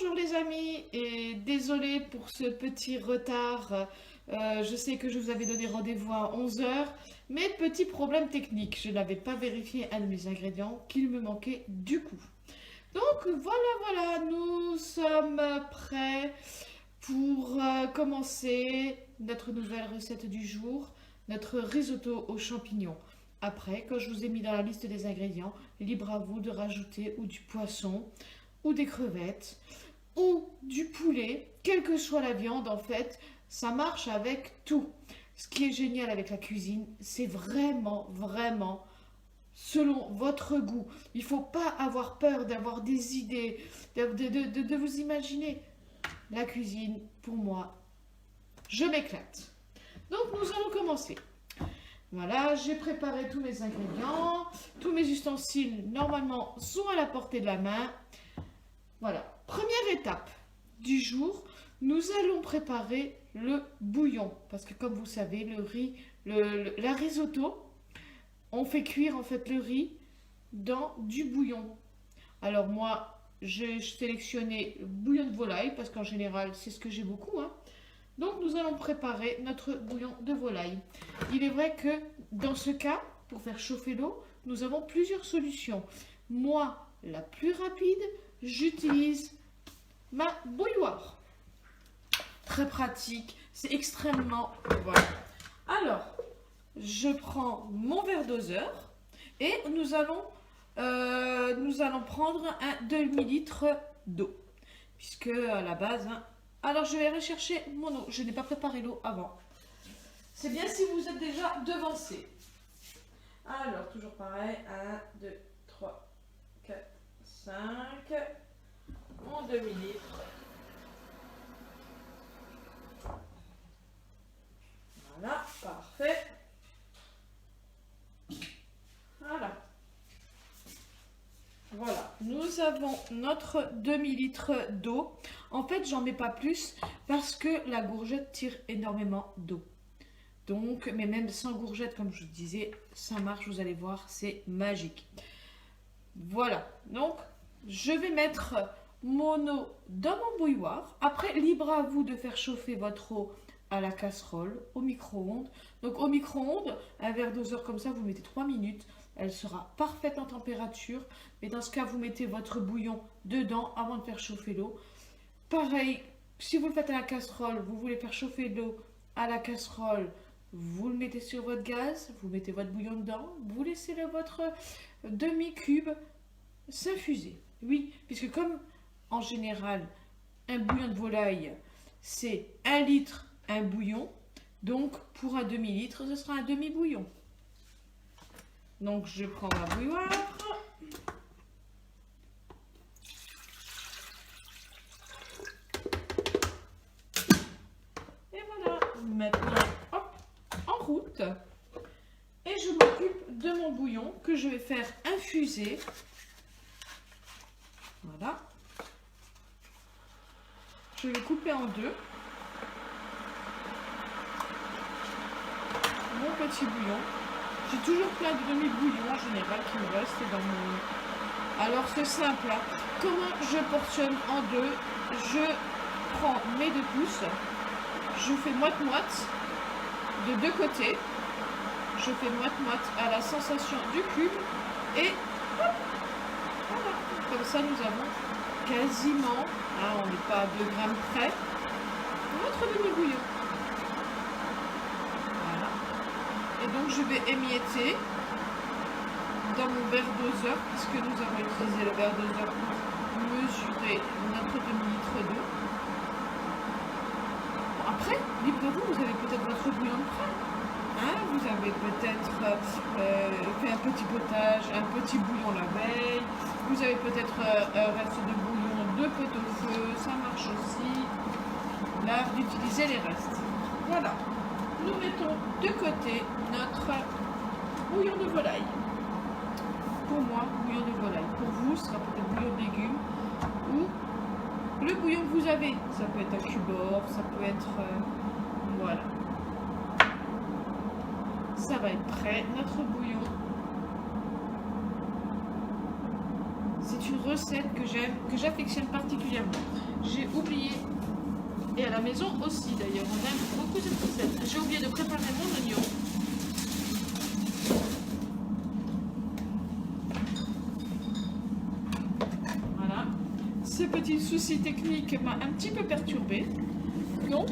Bonjour les amis et désolé pour ce petit retard. Je sais que je vous avais donné rendez-vous à 11 heures, mais petit problème technique. Je n'avais pas vérifié un de mes ingrédients qu'il me manquait du coup. Donc voilà, nous sommes prêts pour commencer notre nouvelle recette du jour, notre risotto aux champignons. Après, quand je vous ai mis dans la liste des ingrédients, libre à vous de rajouter ou du poisson, ou des crevettes, ou du poulet, quelle que soit la viande, en fait, ça marche avec tout. Ce qui est génial avec la cuisine, c'est vraiment selon votre goût. Il ne faut pas avoir peur d'avoir des idées, de vous imaginer. La cuisine, pour moi, je m'éclate. Donc nous allons commencer. Voilà, j'ai préparé tous mes ingrédients, tous mes ustensiles normalement sont à la portée de la main. Voilà, première étape du jour, nous allons préparer le bouillon. Parce que comme vous savez, le riz, la risotto, on fait cuire en fait le riz dans du bouillon. Alors moi, j'ai sélectionné bouillon de volaille parce qu'en général, c'est ce que j'ai beaucoup. Donc nous allons préparer notre bouillon de volaille. Il est vrai que dans ce cas, pour faire chauffer l'eau, nous avons plusieurs solutions. Moi, la plus rapide, j'utilise ma bouilloire. Très pratique, c'est extrêmement... Voilà. Alors, je prends mon verre doseur et nous allons prendre un demi-litre d'eau. Puisque à la base... Alors, je vais rechercher mon eau. Je n'ai pas préparé l'eau avant. C'est bien si vous êtes déjà devancé. Alors, toujours pareil. 1, 2, 3, 4, 5. Mon demi-litre. Voilà, parfait. Voilà, nous avons notre demi-litre d'eau. En fait, j'en mets pas plus parce que la gourgette tire énormément d'eau. Donc, mais même sans gourgette, comme je vous disais, ça marche, vous allez voir, c'est magique. Voilà, donc je vais mettre mon eau dans mon bouilloire. Après, libre à vous de faire chauffer votre eau à la casserole, au micro-ondes. Donc au micro-ondes, un verre doseur comme ça, vous mettez 3 minutes. Elle sera parfaite en température. Mais dans ce cas, vous mettez votre bouillon dedans avant de faire chauffer l'eau. Pareil, si vous le faites à la casserole, vous voulez faire chauffer l'eau à la casserole, vous le mettez sur votre gaz, vous mettez votre bouillon dedans, vous laissez votre demi-cube s'infuser. Oui, puisque comme en général, un bouillon de volaille, c'est 1 litre, un bouillon. Donc, pour un demi-litre, ce sera un demi-bouillon. Donc, je prends ma bouilloire. Et voilà. Maintenant, hop, en route. Et je m'occupe de mon bouillon que je vais faire infuser. Voilà. Je vais couper en deux. Mon petit bouillon. J'ai toujours plein de demi-bouillons en général qui me restent dans mon... Alors c'est simple. Comment je portionne en deux? Je prends mes 2 pouces. Je fais moite-moite de 2 côtés. Je fais moite-moite à la sensation du cube. Et hop, voilà. Comme ça nous avons quasiment, on n'est pas à 2 grammes près, notre demi-bouillon. Et donc je vais émietter dans mon verre doseur, puisque nous avons utilisé le verre doseur pour mesurer notre demi-litre d'eau. Après, libre de vous, vous avez peut-être votre bouillon de prêt. Vous avez peut-être fait un petit potage, un petit bouillon la veille. Vous avez peut-être un reste de bouillon de pot-au-feu, ça marche aussi. L'art d'utiliser les restes. Voilà. Nous mettons de côté notre bouillon de volaille. Pour moi, bouillon de volaille. Pour vous, ce sera peut-être bouillon de légumes ou le bouillon que vous avez. Ça peut être un cubord, ça peut être... voilà. Ça va être prêt, notre bouillon. C'est une recette que j'aime, que j'affectionne particulièrement. J'ai oublié, et à la maison aussi d'ailleurs, on aime beaucoup cette recette. J'ai oublié de préparer mon oignon. Voilà. Ce petit souci technique m'a un petit peu perturbée. Donc,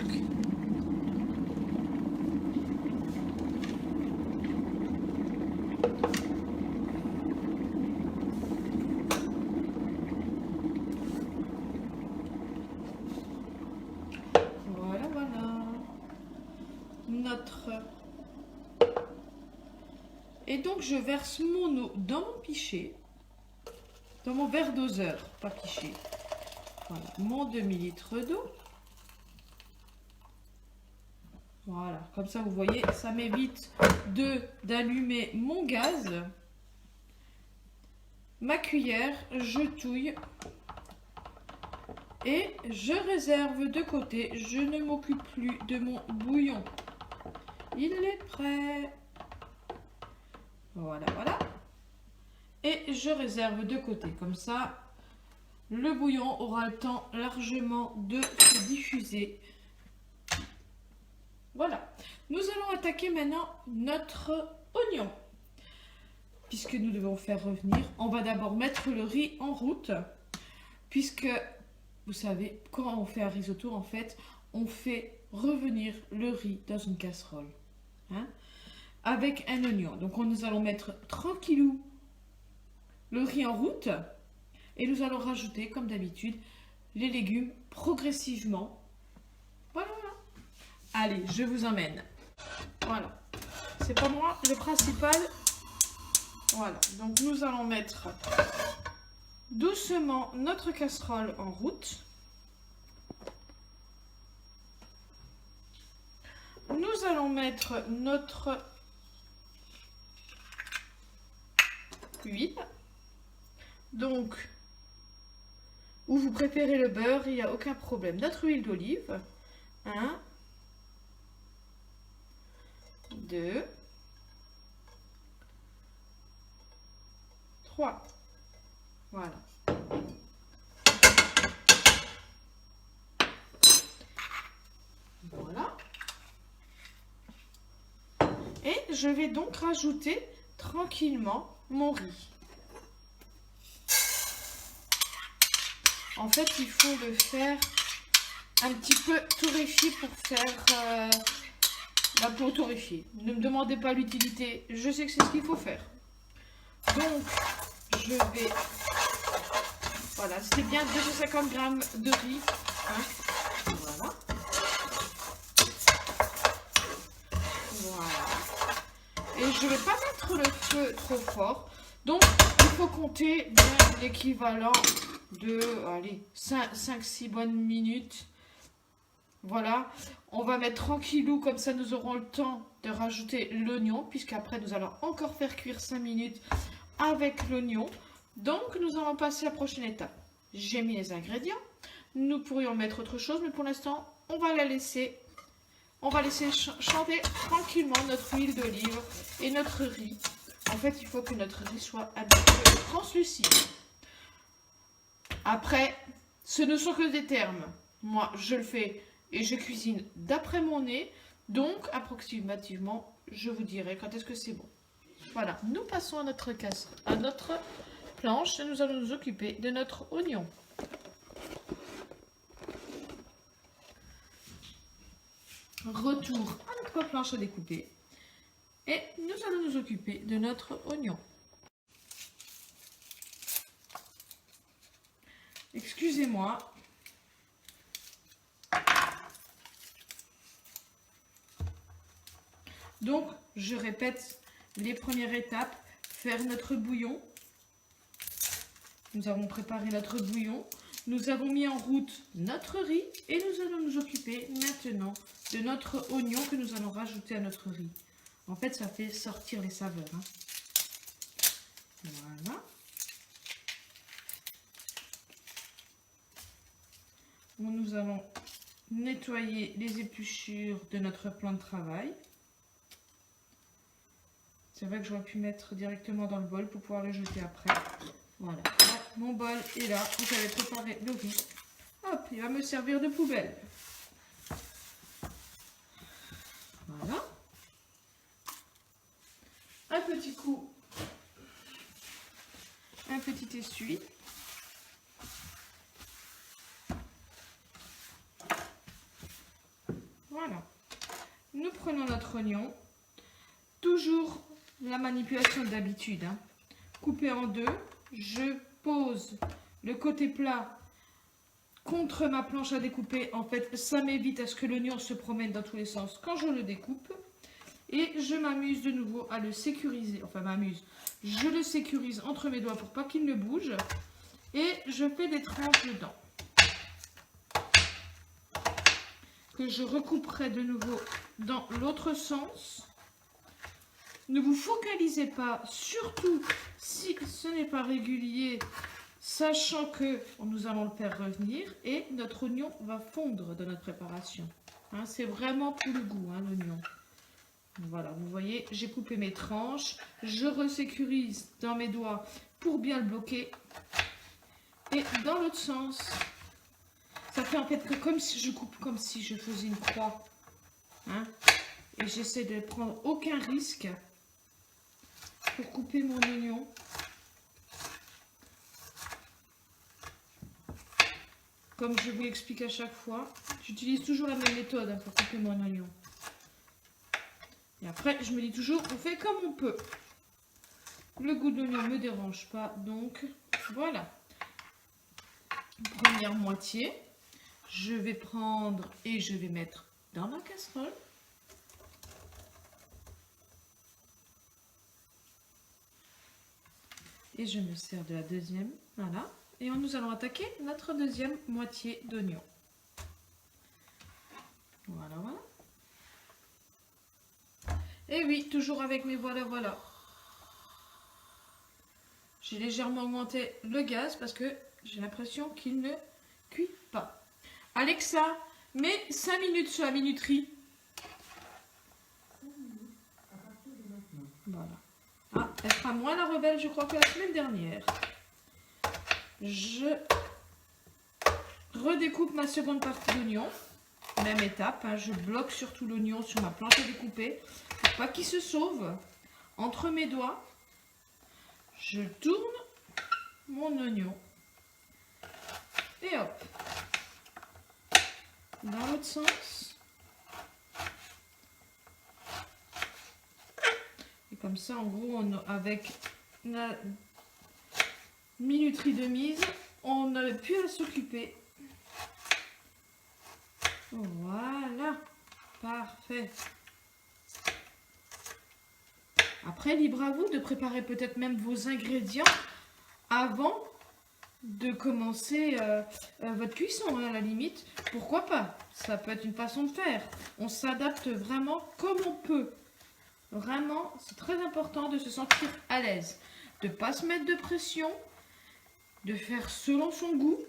et donc je verse mon eau dans mon pichet, dans mon verre doseur, pas pichet. Voilà, mon demi-litre d'eau. Voilà, comme ça vous voyez, ça m'évite d'allumer mon gaz. Ma cuillère, je touille et je réserve de côté. Je ne m'occupe plus de mon bouillon. Il est prêt. Voilà, voilà. Et je réserve de côté. Comme ça, le bouillon aura le temps largement de se diffuser. Voilà. Nous allons attaquer maintenant notre oignon. Puisque nous devons faire revenir, on va d'abord mettre le riz en route. Puisque, vous savez, quand on fait un risotto, en fait, on fait revenir le riz dans une casserole. Hein, avec un oignon. Donc nous allons mettre tranquillou le riz en route et nous allons rajouter comme d'habitude les légumes progressivement. Voilà. Allez, je vous emmène. Voilà. C'est pas moi le principal. Voilà. Donc nous allons mettre doucement notre casserole en route. Nous allons mettre notre huile. Donc, où vous préférez le beurre, il n'y a aucun problème. Notre huile d'olive. 1, 2, 3. Voilà. Voilà. Et je vais donc rajouter tranquillement mon riz. En fait, il faut le faire un petit peu torréfier pour faire la peau torréfiée. Ne me demandez pas l'utilité, je sais que c'est ce qu'il faut faire. Donc, je vais... Voilà, c'était bien 250 g de riz. Hein. Voilà. Voilà. Et je ne vais pas mettre le feu trop fort. Donc, il faut compter bien l'équivalent de 5-6 bonnes minutes. Voilà. On va mettre tranquillou, comme ça nous aurons le temps de rajouter l'oignon, puisqu'après nous allons encore faire cuire 5 minutes avec l'oignon. Donc, nous allons passer à la prochaine étape. J'ai mis les ingrédients. Nous pourrions mettre autre chose, mais pour l'instant, on va la laisser... On va laisser chanter tranquillement notre huile d'olive et notre riz. En fait, il faut que notre riz soit un petit peu translucide. Après, ce ne sont que des termes. Moi, je le fais et je cuisine d'après mon nez. Donc, approximativement, je vous dirai quand est-ce que c'est bon. Voilà, nous passons à notre planche et nous allons nous occuper de notre oignon. Retour à notre planche à découper. Et nous allons nous occuper de notre oignon. Excusez-moi. Donc, je répète les premières étapes. Faire notre bouillon. Nous avons préparé notre bouillon. Nous avons mis en route notre riz. Et nous allons nous occuper maintenant de notre oignon que nous allons rajouter à notre riz. En fait, ça fait sortir les saveurs. Hein. Voilà. Nous allons nettoyer les épluchures de notre plan de travail. C'est vrai que j'aurais pu mettre directement dans le bol pour pouvoir le jeter après. Voilà. mon bol est là. J'avais préparé le riz. Hop, il va me servir de poubelle. Voilà. Un petit coup. Un petit essuie. Voilà. Nous prenons notre oignon. Toujours la manipulation d'habitude. Hein. Coupé en deux. Je pose le côté plat contre ma planche à découper. En fait, ça m'évite à ce que l'oignon se promène dans tous les sens quand je le découpe. Et je m'amuse de nouveau à le sécuriser. Enfin, m'amuse. Je le sécurise entre mes doigts pour pas qu'il ne bouge. Et je fais des tranches dedans. Que je recouperai de nouveau dans l'autre sens. Ne vous focalisez pas, surtout si ce n'est pas régulier, sachant que nous allons le faire revenir et notre oignon va fondre dans notre préparation. Hein, c'est vraiment pour le goût, hein, l'oignon. Voilà, vous voyez, j'ai coupé mes tranches, je resécurise dans mes doigts pour bien le bloquer. Et dans l'autre sens, ça fait en fait que comme si je coupe, comme si je faisais une croix. Hein, et j'essaie de prendre aucun risque pour couper mon oignon. Comme je vous l'explique à chaque fois, j'utilise toujours la même méthode hein, pour couper mon oignon. Et après, je me dis toujours, on fait comme on peut. Le goût de l'oignon ne me dérange pas, donc voilà. Première moitié, je vais prendre et je vais mettre dans ma casserole. Et je me sers de la deuxième, voilà. Et nous allons attaquer notre deuxième moitié d'oignon. Voilà, voilà. Et oui, toujours avec mes voilà, voilà. J'ai légèrement augmenté le gaz parce que j'ai l'impression qu'il ne cuit pas. Alexa, mets 5 minutes sur la minuterie. Voilà. Ah, elle fera moins la rebelle, je crois, que la semaine dernière. Je redécoupe ma seconde partie d'oignon. Même étape, hein, je bloque surtout l'oignon sur ma planche à découper. Pour pas qu'il se sauve. Entre mes doigts, je tourne mon oignon. Et hop. Dans l'autre sens. Et comme ça, en gros, avec la minuterie de mise, on n'a plus à s'occuper. Voilà. Parfait. Après, libre à vous de préparer peut-être même vos ingrédients avant de commencer votre cuisson, hein, à la limite. Pourquoi pas? Ça peut être une façon de faire. On s'adapte vraiment comme on peut. Vraiment, c'est très important de se sentir à l'aise. De ne pas se mettre de pression. De faire selon son goût.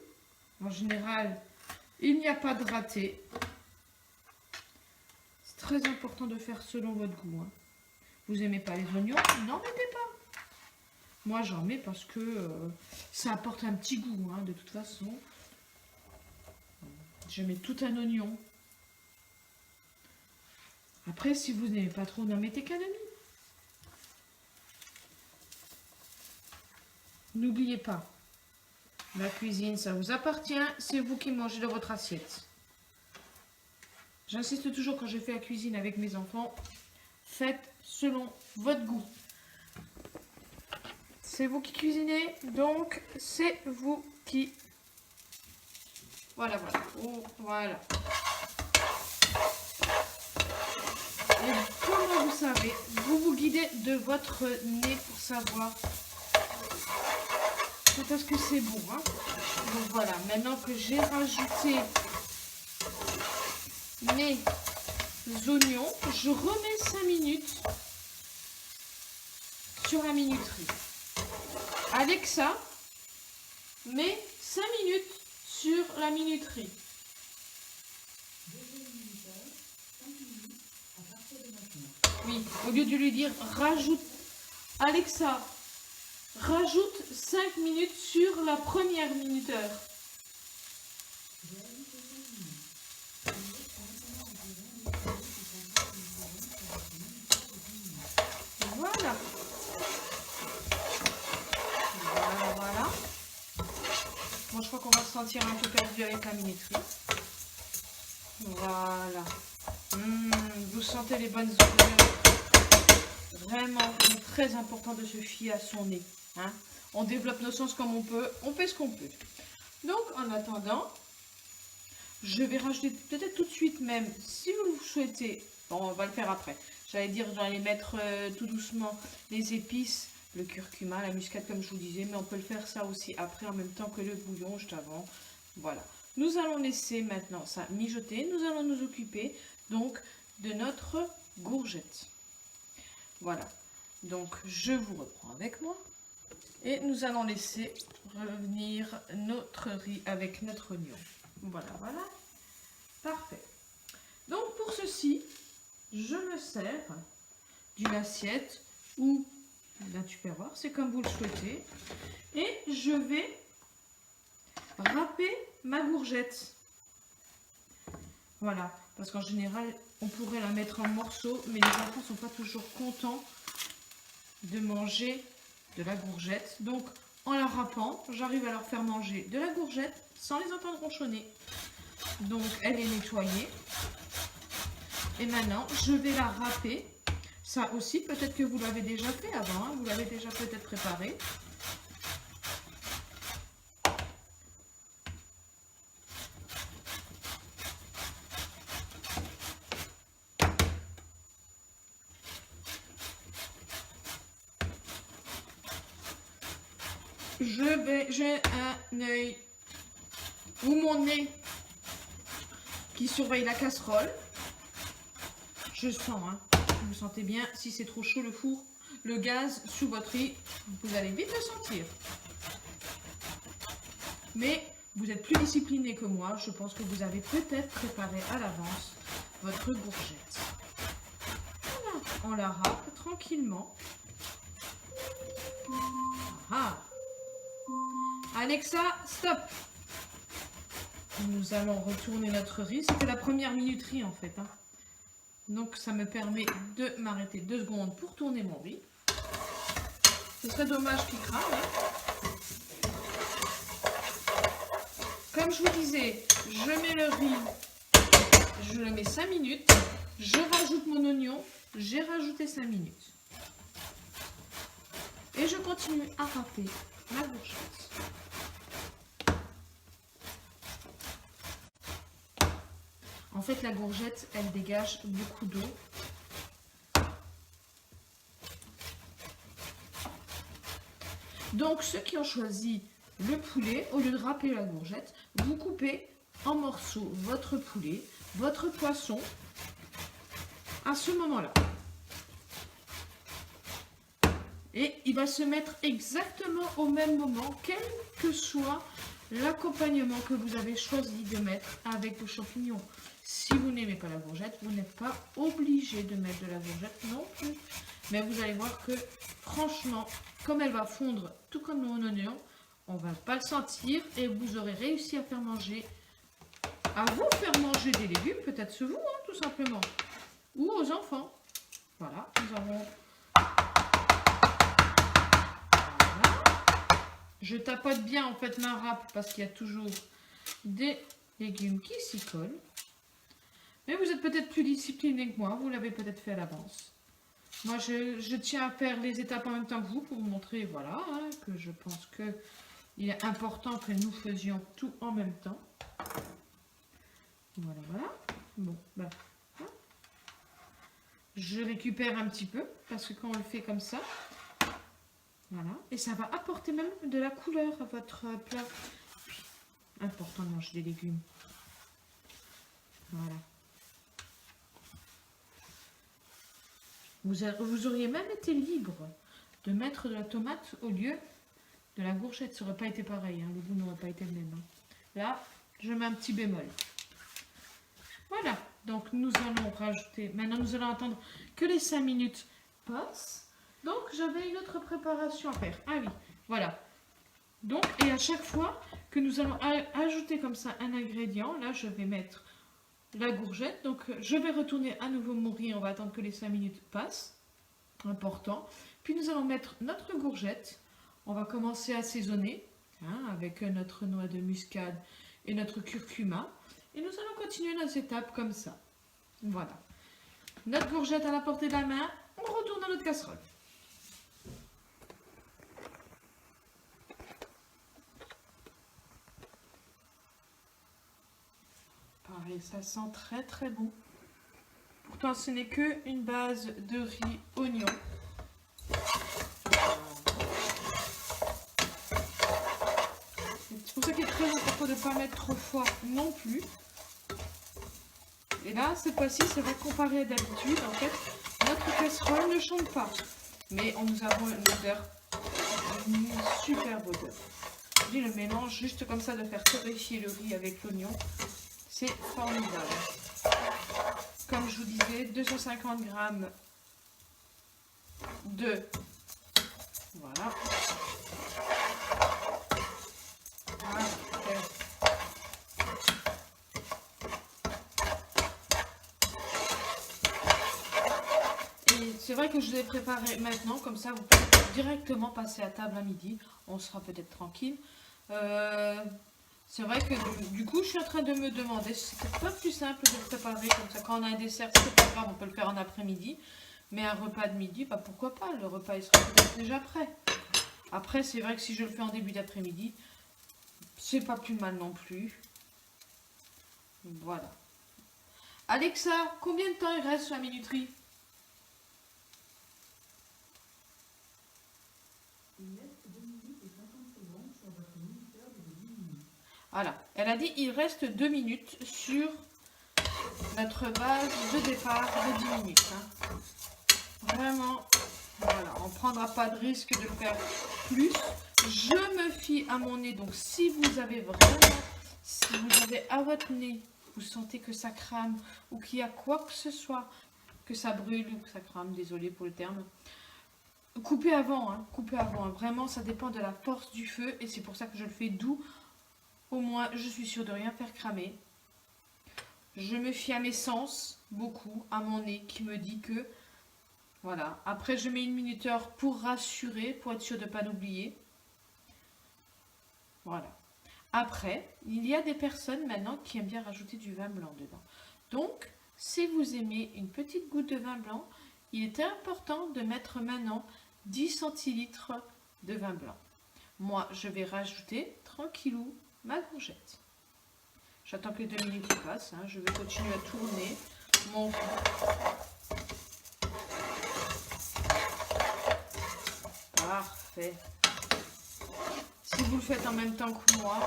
En général, il n'y a pas de raté. C'est très important de faire selon votre goût. Hein. Vous n'aimez pas les oignons? N'en mettez pas. Moi, j'en mets parce que ça apporte un petit goût, hein, de toute façon. Je mets tout un oignon. Après, si vous n'aimez pas trop, n'en mettez qu'un demi. N'oubliez pas, la cuisine, ça vous appartient. C'est vous qui mangez de votre assiette. J'insiste toujours quand je fais la cuisine avec mes enfants. Faites selon votre goût. C'est vous qui cuisinez, donc c'est vous qui... Voilà, voilà. Oh, voilà. Et comme vous savez, vous vous guidez de votre nez pour savoir quand est-ce que c'est bon. Hein. Donc voilà, maintenant que j'ai rajouté mes oignons, je remets 5 minutes sur la minuterie. Alexa, mets 5 minutes sur la minuterie. Oui, au lieu de lui dire rajoute, Alexa, rajoute 5 minutes sur la première minuteur. Voilà. Voilà. Moi, je crois qu'on va se sentir un peu perdu avec la minuterie. Voilà. Vous sentez les bonnes odeurs. Vraiment, c'est très important de se fier à son nez. Hein. On développe nos sens comme on peut. On fait ce qu'on peut. Donc, en attendant, je vais rajouter peut-être tout de suite même, si vous le souhaitez. Bon, on va le faire après. J'allais dire, j'allais mettre tout doucement les épices, le curcuma, la muscade comme je vous disais. Mais on peut le faire ça aussi après, en même temps que le bouillon juste avant. Voilà. Nous allons laisser maintenant ça mijoter. Nous allons nous occuper donc de notre gourgette. Voilà. Donc, je vous reprends avec moi. Et nous allons laisser revenir notre riz avec notre oignon. Voilà, voilà. Parfait. Donc, pour ceci, je me sers d'une assiette ou d'un tupperware. C'est comme vous le souhaitez. Et je vais râper ma gourgette. Voilà. Parce qu'en général, on pourrait la mettre en morceaux. Mais les enfants ne sont pas toujours contents de manger de la gourgette. Donc, en la râpant, j'arrive à leur faire manger de la gourgette sans les entendre ronchonner. Donc, elle est nettoyée. Et maintenant, je vais la râper. Ça aussi, peut-être que vous l'avez déjà fait avant. Hein, vous l'avez déjà peut-être préparé. J'ai un œil ou mon nez qui surveille la casserole. Je sens, hein, vous sentez bien, si c'est trop chaud le four, le gaz sous votre riz, vous allez vite le sentir. Mais vous êtes plus discipliné que moi, je pense que vous avez peut-être préparé à l'avance votre gourgette. Voilà, on la râpe tranquillement. Ah. Alexa, stop! Nous allons retourner notre riz. C'était la première minuterie en fait. Hein. Donc ça me permet de m'arrêter 2 secondes pour tourner mon riz. Ce serait dommage qu'il crame. Hein. Comme je vous disais, je mets le riz, je le mets 5 minutes. Je rajoute mon oignon, j'ai rajouté 5 minutes. Et je continue à râper ma gourgette. En fait, la gourgette, elle dégage beaucoup d'eau. Donc, ceux qui ont choisi le poulet, au lieu de râper la gourgette, vous coupez en morceaux votre poulet, votre poisson, à ce moment-là. Et il va se mettre exactement au même moment, quel que soit l'accompagnement que vous avez choisi de mettre avec vos champignons. Si vous n'aimez pas la courgette, vous n'êtes pas obligé de mettre de la courgette non plus. Mais vous allez voir que franchement, comme elle va fondre tout comme mon oignon, on ne va pas le sentir et vous aurez réussi à faire manger, des légumes, peut-être ce vous, hein, tout simplement. Ou aux enfants. Voilà, nous avons... Voilà. Je tapote bien en fait ma râpe parce qu'il y a toujours des légumes qui s'y collent. Mais vous êtes peut-être plus discipliné que moi, vous l'avez peut-être fait à l'avance. Moi, je tiens à faire les étapes en même temps que vous pour vous montrer, voilà, hein, que je pense qu'il est important que nous faisions tout en même temps. Voilà, voilà. Bon, ben, voilà. Je récupère un petit peu, parce que quand on le fait comme ça, voilà, et ça va apporter même de la couleur à votre plat. Puis, important de manger des légumes. Voilà. Vous auriez même été libre de mettre de la tomate au lieu de la courgette. Ça n'aurait pas été pareil, hein, le goût n'aurait pas été le même. Hein. Là, je mets un petit bémol. Voilà, donc nous allons rajouter... Maintenant, nous allons attendre que les 5 minutes passent. Donc, j'avais une autre préparation à faire. Ah oui, Voilà. Donc, et à chaque fois que nous allons ajouter comme ça un ingrédient, là je vais mettre la courgette. Donc je vais retourner à nouveau mon riz, on va attendre que les 5 minutes passent. Important. Puis nous allons mettre notre courgette. On va commencer à assaisonner avec notre noix de muscade et notre curcuma. Et nous allons continuer nos étapes comme ça. Voilà. Notre courgette à la portée de la main. On retourne à notre casserole. Pareil, ça sent très très bon. Pourtant, ce n'est qu'une base de riz oignon. C'est pour ça qu'il est très important de ne pas mettre trop fort non plus. Et là, cette fois-ci, c'est vrai comparé à d'habitude, en fait, notre casserole ne chante pas. Mais nous avons une odeur, une superbe odeur. Je dis le mélange, juste comme ça, de faire torréfier le riz avec l'oignon, c'est formidable. Comme je vous disais, 250 g de... Voilà. Et c'est vrai que je l'ai préparé maintenant, comme ça vous pouvez directement passer à table à midi. On sera peut-être tranquille. C'est vrai que du coup, je suis en train de me demander si c'était pas plus simple de le préparer comme ça. Quand on a un dessert, c'est pas grave, on peut le faire en après-midi. Mais un repas de midi, bah pourquoi pas, le repas il sera peut-être déjà prêt. Après, c'est vrai que si je le fais en début d'après-midi, c'est pas plus mal non plus. Voilà. Alexa, combien de temps il reste sur la minuterie? Voilà, elle a dit il reste 2 minutes sur notre base de départ de 10 minutes. Vraiment, voilà, on ne prendra pas de risque de faire plus. Je me fie à mon nez, donc si vous avez à votre nez, vous sentez que ça crame ou qu'il y a quoi que ce soit, que ça brûle ou que ça crame, désolé pour le terme, coupez avant, coupez avant. Vraiment, ça dépend de la force du feu et c'est pour ça que je le fais doux. Au moins, je suis sûre de rien faire cramer. Je me fie à mes sens, beaucoup, à mon nez qui me dit que... Voilà. Après, je mets une minuteur pour rassurer, pour être sûre de ne pas l'oublier. Voilà. Après, il y a des personnes maintenant qui aiment bien rajouter du vin blanc dedans. Donc, si vous aimez une petite goutte de vin blanc, il est important de mettre maintenant 10 centilitres de vin blanc. Moi, je vais rajouter tranquillou ma courgette. J'attends que les 2 minutes passent. Je vais continuer à tourner mon riz. Parfait. Si vous le faites en même temps que moi,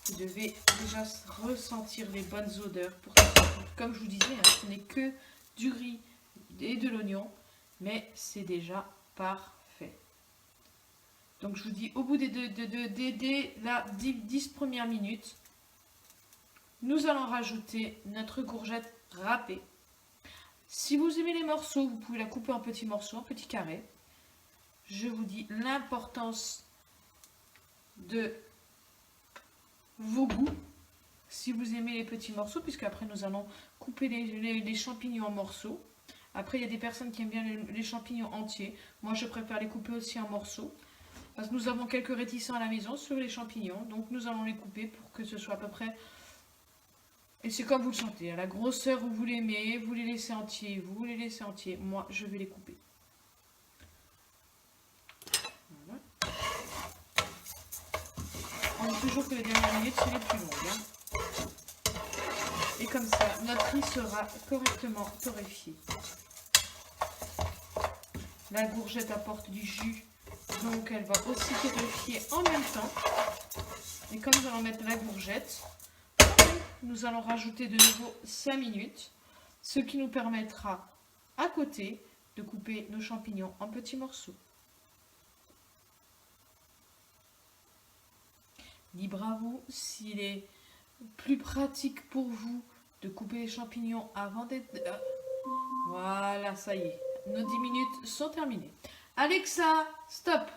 vous devez déjà ressentir les bonnes odeurs. Comme je vous disais, ce n'est que du riz et de l'oignon, mais c'est déjà parfait. Donc je vous dis, au bout des 10 premières minutes, nous allons rajouter notre courgette râpée. Si vous aimez les morceaux, vous pouvez la couper en petits morceaux, en petits carrés. Je vous dis l'importance de vos goûts. Si vous aimez les petits morceaux, puisque après nous allons couper les champignons en morceaux. Après, il y a des personnes qui aiment bien les champignons entiers. Moi, je préfère les couper aussi en morceaux. Parce que nous avons quelques réticents à la maison sur les champignons. Donc, nous allons les couper pour que ce soit à peu près... Et c'est comme vous le sentez. À la grosseur où vous l'aimez, vous les laissez entiers, vous les laissez entiers. Moi, je vais les couper. Voilà. On dit toujours que les dernières minutes, c'est les plus longues. Et comme ça, notre riz sera correctement torréfié. La courgette apporte du jus, donc elle va aussi torréfier en même temps. Et comme nous allons mettre la courgette, nous allons rajouter de nouveau 5 minutes, ce qui nous permettra à côté de couper nos champignons en petits morceaux. Libre à vous, s'il est plus pratique pour vous de couper les champignons avant d'être... Voilà, ça y est, nos 10 minutes sont terminées. Alexa, stop!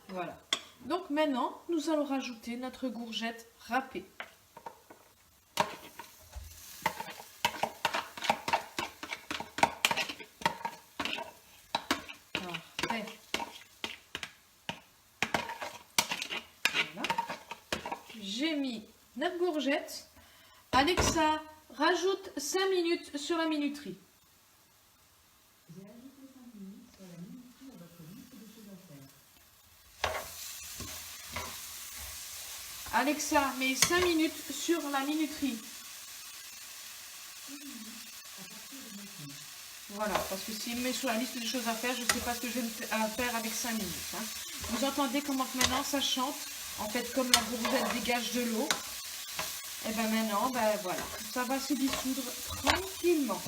Voilà. Donc maintenant, nous allons rajouter notre courgette râpée. Parfait. Voilà. J'ai mis notre courgette. Alexa, rajoute 5 minutes sur la minuterie. J'ai ajouté 5 minutes sur la minuterie à votre liste de choses à faire. Alexa, mets 5 minutes sur la minuterie. 5 minutes à partir de maintenant. Voilà, parce que s'il me met sur la liste des choses à faire, je ne sais pas ce que je vais faire avec 5 minutes. Hein. Vous entendez comment que maintenant ça chante? En fait, comme la courgette dégage de l'eau, et bien maintenant, ben voilà, ça va se dissoudre tranquillement.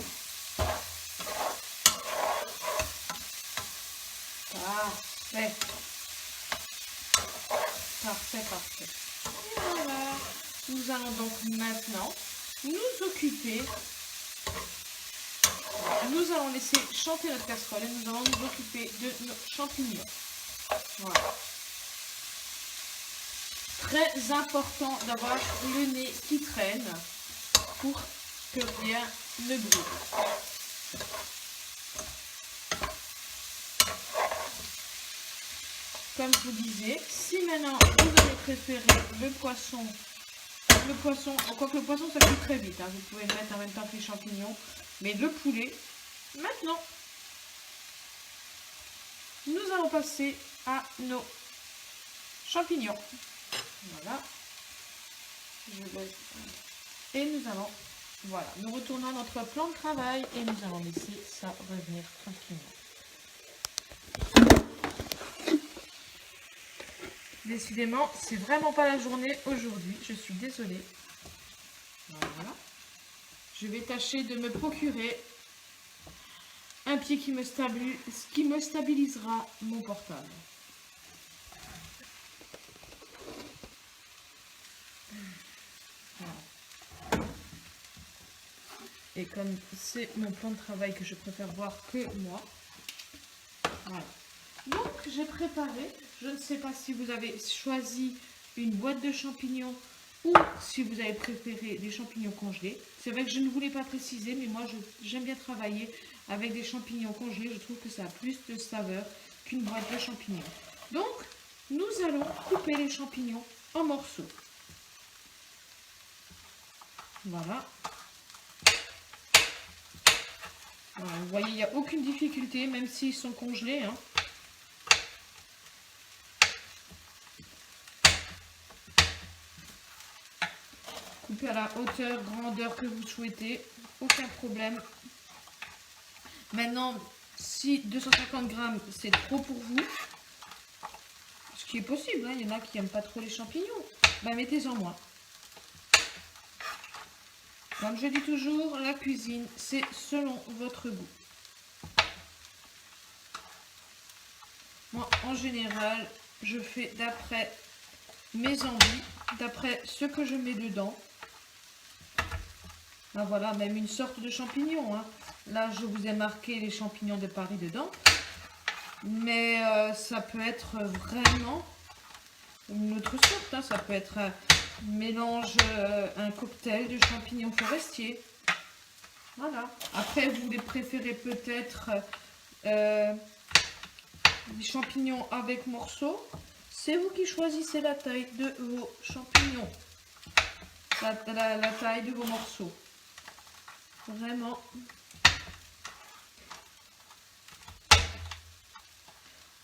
Parfait. Parfait, parfait. Et voilà. Nous allons donc maintenant nous occuper. Nous allons laisser chanter notre casserole et nous allons nous occuper de nos champignons. Voilà. Très important d'avoir le nez qui traîne pour que rien ne brûle. Comme je vous disais, si maintenant vous avez préféré le poisson, quoique le poisson ça cuit très vite, hein, vous pouvez le mettre en même temps que les champignons, mais le poulet, maintenant, nous allons passer à nos champignons. Voilà. Et nous allons, voilà, nous retournons à notre plan de travail et nous allons laisser ça revenir tranquillement. Décidément, c'est vraiment pas la journée aujourd'hui, je suis désolée. Voilà. Je vais tâcher de me procurer un pied qui me stabilisera mon portable. Voilà. Et comme c'est mon plan de travail que je préfère voir que moi, voilà. Donc j'ai préparé, je ne sais pas si vous avez choisi une boîte de champignons ou si vous avez préféré des champignons congelés. C'est vrai que je ne voulais pas préciser, mais moi j'aime bien travailler avec des champignons congelés. Je trouve que ça a plus de saveur qu'une boîte de champignons. Donc nous allons couper les champignons en morceaux. Voilà. Voilà, vous voyez, il n'y a aucune difficulté, même s'ils sont congelés. Hein. Coupez à la hauteur, grandeur que vous souhaitez, aucun problème. Maintenant, si 250 grammes c'est trop pour vous, ce qui est possible, hein, il y en a qui n'aiment pas trop les champignons, ben mettez-en moins. Comme je dis toujours, la cuisine, c'est selon votre goût. Moi, en général, je fais d'après mes envies, d'après ce que je mets dedans. Ben voilà, même une sorte de champignon. Hein. Là, je vous ai marqué les champignons de Paris dedans. Mais ça peut être vraiment une autre sorte. Hein. Ça peut être un mélange, un cocktail de champignons forestiers. Voilà. Après, vous les préférez peut-être des champignons avec morceaux. C'est vous qui choisissez la taille de vos champignons. La taille de vos morceaux. Vraiment.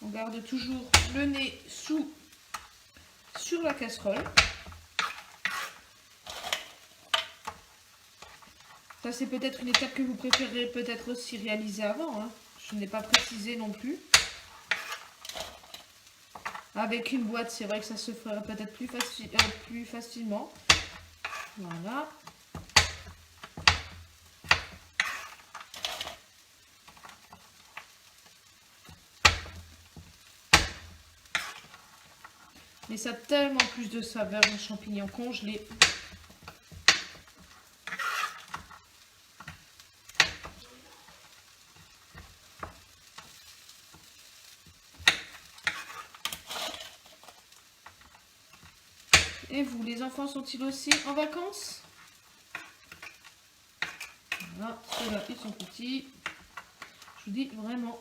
On garde toujours le nez sur la casserole. Ça, c'est peut-être une étape que vous préférez peut-être aussi réaliser avant. Hein. Je n'ai pas précisé non plus. Avec une boîte, c'est vrai que ça se ferait peut-être plus facilement. Voilà. Mais ça a tellement plus de saveur, les champignons congelés. Et vous, les enfants sont-ils aussi en vacances? Voilà, ceux-là, ils sont petits. Je vous dis vraiment.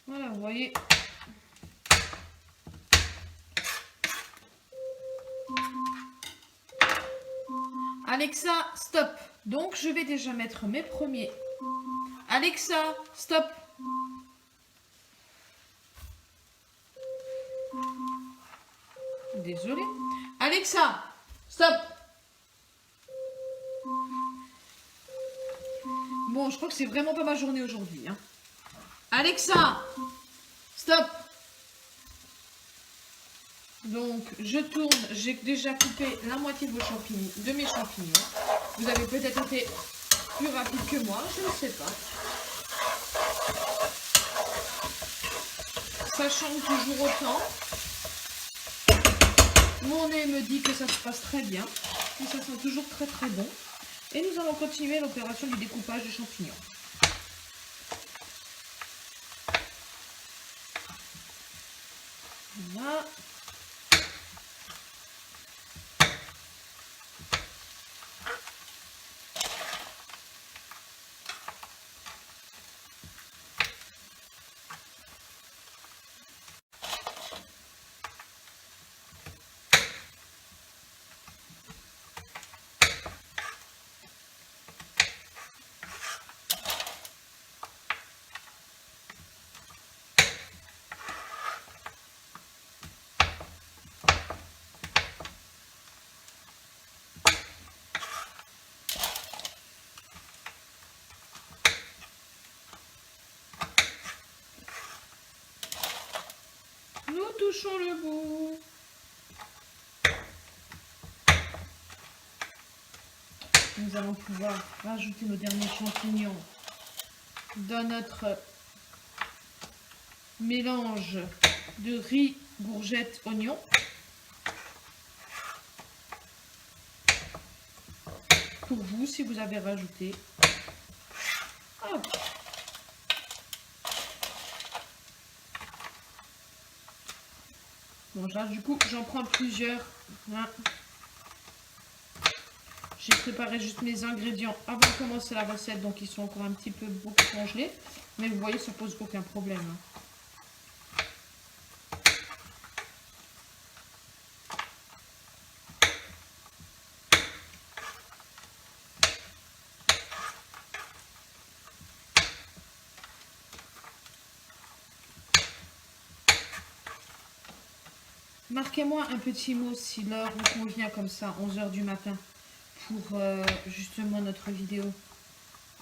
Voilà, vous voyez. Alexa, stop. Donc, je vais déjà mettre mes premiers. Alexa, stop. Désolée. Alexa, stop. Bon, je crois que c'est vraiment pas ma journée aujourd'hui. Hein. Alexa, stop. Donc, je tourne. J'ai déjà coupé la moitié de vos champignons, de mes champignons. Vous avez peut-être été plus rapide que moi, je ne sais pas. Ça change toujours autant. Mon nez me dit que ça se passe très bien, que ça sent toujours très très bon. Et nous allons continuer l'opération du découpage des champignons. Voilà. Nous touchons le bout. Nous allons pouvoir rajouter nos derniers champignons dans notre mélange de riz, courgettes, oignons. Pour vous, si vous avez rajouté. Hop. Bon, là, du coup, j'en prends plusieurs. Hein. J'ai préparé juste mes ingrédients avant de commencer la recette, donc ils sont encore un petit peu beaucoup congelés. Mais vous voyez, ça pose aucun problème. Hein. Marquez-moi un petit mot si l'heure vous convient comme ça, 11 h du matin, pour justement notre vidéo.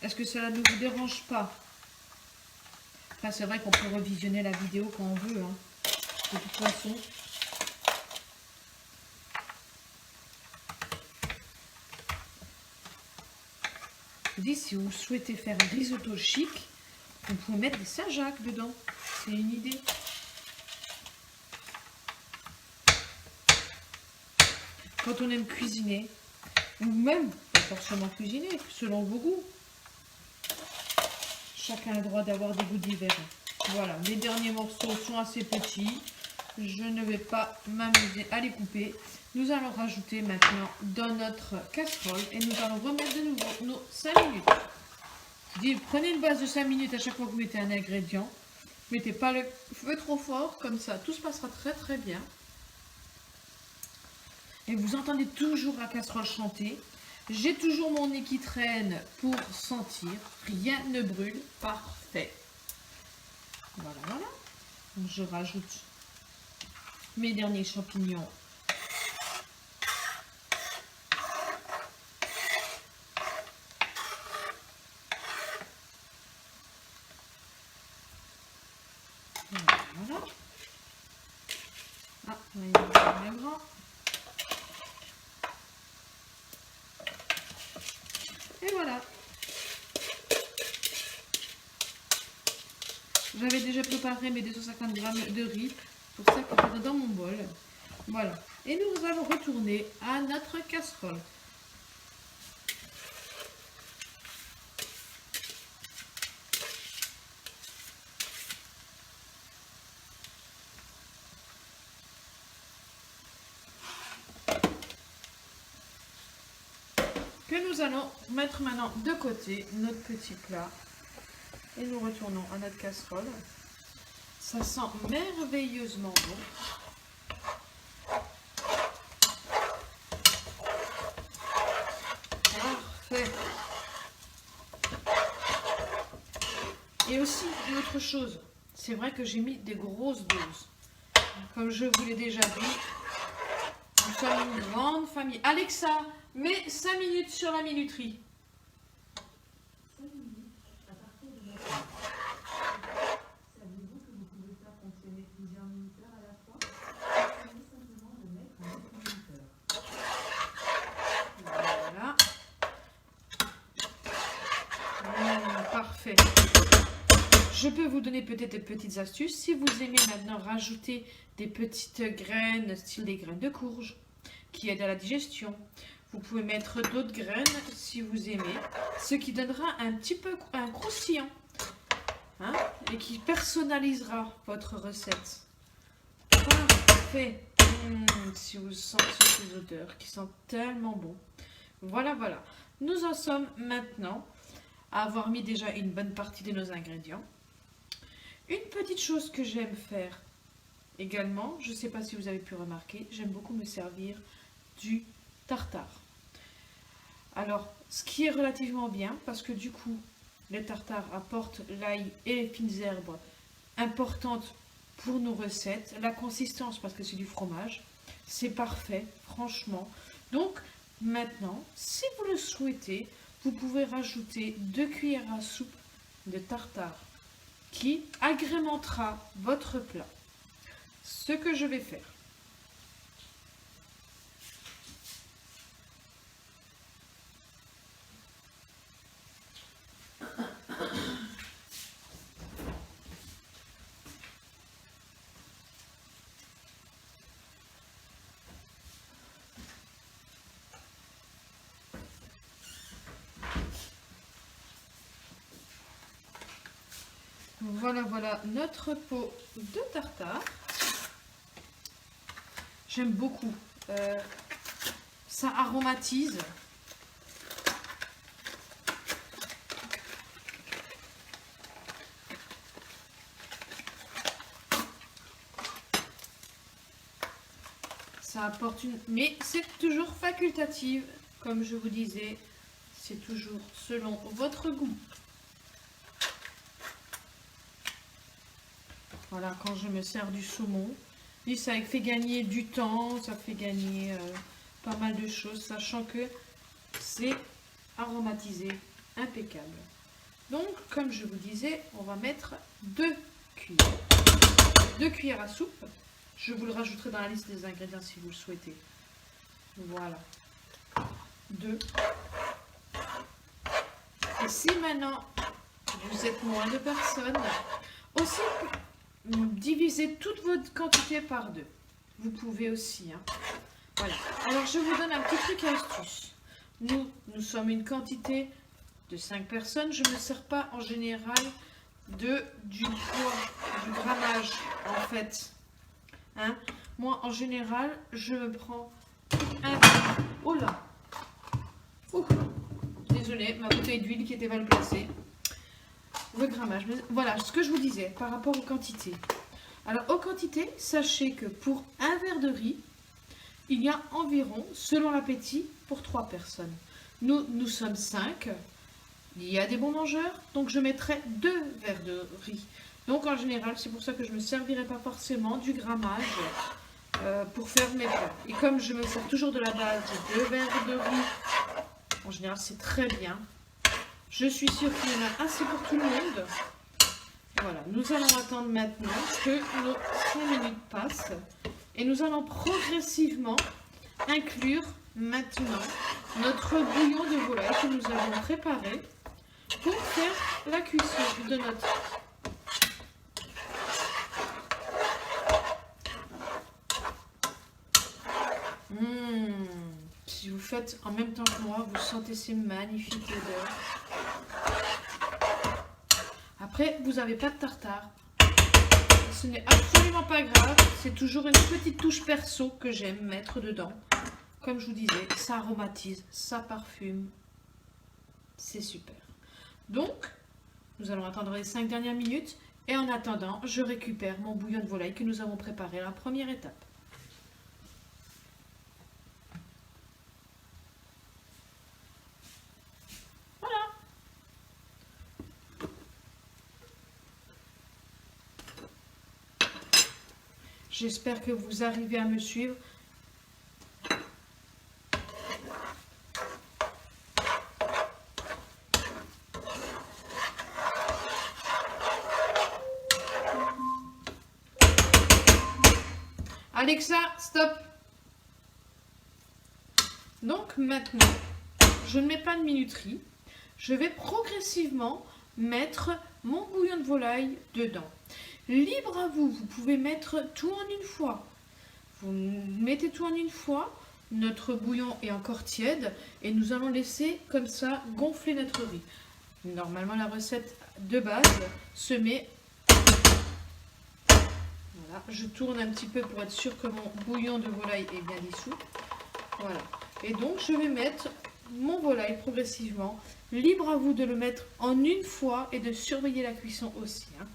Est-ce que cela ne vous dérange pas? Enfin, c'est vrai qu'on peut revisionner la vidéo quand on veut, hein, de toute façon. Je dis, si vous souhaitez faire un risotto chic, vous pouvez mettre des Saint-Jacques dedans. C'est une idée. Quand on aime cuisiner, ou même pas forcément cuisiner, selon vos goûts. Chacun a le droit d'avoir des goûts divers. Voilà, les derniers morceaux sont assez petits. Je ne vais pas m'amuser à les couper. Nous allons rajouter maintenant dans notre casserole et nous allons remettre de nouveau nos 5 minutes. Je dis, prenez une base de 5 minutes à chaque fois que vous mettez un ingrédient. Mettez pas le feu trop fort, comme ça tout se passera très très bien. Et vous entendez toujours la casserole chanter. J'ai toujours mon nez qui traîne pour sentir. Rien ne brûle. Parfait. Voilà, voilà. Donc, je rajoute mes derniers champignons. Voilà. Ah, on va y avoir bien grand. Et voilà. J'avais déjà préparé mes 250 g de riz pour ça que je mets dans mon bol. Voilà. Et nous allons retourner à notre casserole. Que nous allons mettre maintenant de côté notre petit plat. Et nous retournons à notre casserole. Ça sent merveilleusement bon. Parfait. Et aussi, une autre chose. C'est vrai que j'ai mis des grosses doses. Comme je vous l'ai déjà dit, nous sommes une grande famille. Alexa, mets 5 minutes sur la minuterie. 5 minutes à partir de maintenant. Saviez-vous que vous pouvez faire fonctionner plusieurs minuteurs à la fois? Essayez simplement de mettre un autre minuteur. Voilà. Parfait. Je peux vous donner peut-être des petites astuces. Si vous aimez maintenant rajouter des petites graines, style des graines de courge, qui aident à la digestion. Vous pouvez mettre d'autres graines si vous aimez, ce qui donnera un petit peu un croustillant, hein, et qui personnalisera votre recette. Parfait. Si vous sentez ces odeurs qui sentent tellement bon. Voilà, voilà. Nous en sommes maintenant à avoir mis déjà une bonne partie de nos ingrédients. Une petite chose que j'aime faire également, je ne sais pas si vous avez pu remarquer, j'aime beaucoup me servir du tartare. Alors, ce qui est relativement bien, parce que du coup, le tartare apporte l'ail et les fines herbes importantes pour nos recettes. La consistance, parce que c'est du fromage, c'est parfait, franchement. Donc, maintenant, si vous le souhaitez, vous pouvez rajouter 2 cuillères à soupe de tartare qui agrémentera votre plat. Ce que je vais faire. Voilà, voilà notre pot de tartare. J'aime beaucoup. Ça aromatise. Ça apporte une... Mais c'est toujours facultatif. Comme je vous disais, c'est toujours selon votre goût. Voilà, quand je me sers du saumon, et ça fait gagner du temps, ça fait gagner pas mal de choses, sachant que c'est aromatisé, impeccable. Donc, comme je vous disais, on va mettre 2 cuillères. 2 cuillères à soupe. Je vous le rajouterai dans la liste des ingrédients si vous le souhaitez. Voilà. 2. Et si maintenant, vous êtes moins de personnes, aussi... divisez toute votre quantité par 2. Vous pouvez aussi. Hein. Voilà. Alors, je vous donne un petit truc astuce. Nous sommes une quantité de 5 personnes. Je ne me sers pas en général du poids, du grammage, en fait. Hein. Moi, en général, je me prends un... Oh là! Désolée, ma bouteille d'huile qui était mal placée. Le grammage, voilà ce que je vous disais par rapport aux quantités. Alors aux quantités, sachez que pour un verre de riz, il y a environ, selon l'appétit, pour 3 personnes. Nous sommes 5, il y a des bons mangeurs, donc je mettrai 2 verres de riz. Donc en général, c'est pour ça que je ne me servirai pas forcément du grammage pour faire mes plats. Et comme je me sers toujours de la base de 2 verres de riz, en général c'est très bien. Je suis sûre qu'il y en a assez pour tout le monde. Voilà, nous allons attendre maintenant que nos 5 minutes passent. Et nous allons progressivement inclure maintenant notre bouillon de volaille que nous avons préparé pour faire la cuisson de notre faites en même temps que moi, vous sentez ces magnifiques odeurs. Après, vous n'avez pas de tartare. Ce n'est absolument pas grave. C'est toujours une petite touche perso que j'aime mettre dedans. Comme je vous disais, ça aromatise, ça parfume. C'est super. Donc, nous allons attendre les 5 dernières minutes. Et en attendant, je récupère mon bouillon de volaille que nous avons préparé à la première étape. J'espère que vous arrivez à me suivre. Alexa, stop. Donc maintenant, je ne mets pas de minuterie. Je vais progressivement mettre mon bouillon de volaille dedans. Libre à vous, vous pouvez mettre tout en une fois. Vous mettez tout en une fois, notre bouillon est encore tiède et nous allons laisser comme ça gonfler notre riz. Normalement la recette de base se met... Voilà, je tourne un petit peu pour être sûr que mon bouillon de volaille est bien dissous. Voilà, et donc je vais mettre mon volaille progressivement. Libre à vous de le mettre en une fois et de surveiller la cuisson aussi, hein.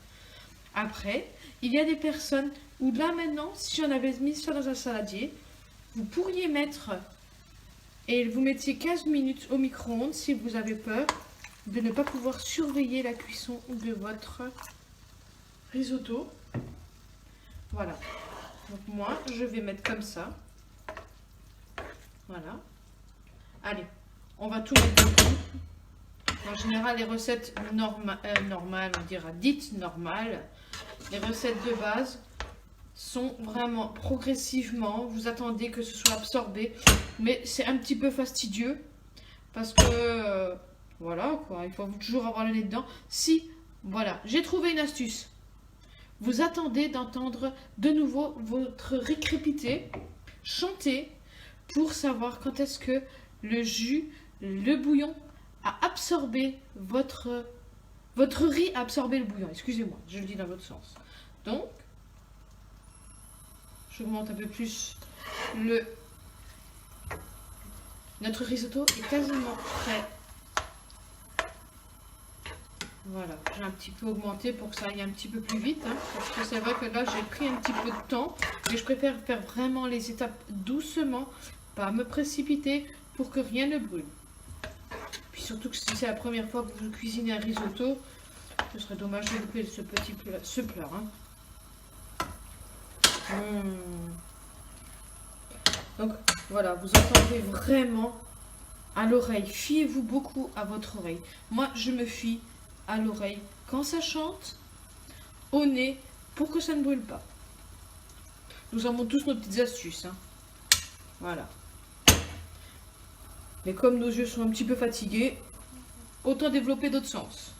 Après, il y a des personnes où là maintenant, si j'en avais mis ça dans un saladier, vous pourriez mettre et vous mettiez 15 minutes au micro-ondes si vous avez peur de ne pas pouvoir surveiller la cuisson de votre risotto. Voilà. Donc moi, je vais mettre comme ça. Voilà. Allez, on va tout mettre d'un coup. En général, les recettes normales, on dira dites normales, les recettes de base sont vraiment progressivement, vous attendez que ce soit absorbé, mais c'est un petit peu fastidieux parce que voilà quoi, il faut toujours avoir le nez dedans. Si, voilà, j'ai trouvé une astuce. Vous attendez d'entendre de nouveau votre riz crépiter, chanter pour savoir quand est-ce que le jus, le bouillon a absorbé votre riz a absorbé le bouillon. Excusez-moi, je le dis dans l'autre sens. Donc, j'augmente un peu plus notre risotto est quasiment prêt. Voilà, j'ai un petit peu augmenté pour que ça aille un petit peu plus vite, hein, parce que c'est vrai que là j'ai pris un petit peu de temps, mais je préfère faire vraiment les étapes doucement, pas me précipiter pour que rien ne brûle. Puis surtout que si c'est la première fois que vous cuisinez un risotto, ce serait dommage de louper ce plat. Hein. Donc voilà, vous entendez vraiment à l'oreille. Fiez-vous beaucoup à votre oreille. Moi, je me fie à l'oreille quand ça chante, au nez, pour que ça ne brûle pas. Nous avons tous nos petites astuces. Hein. Voilà. Mais comme nos yeux sont un petit peu fatigués, autant développer d'autres sens.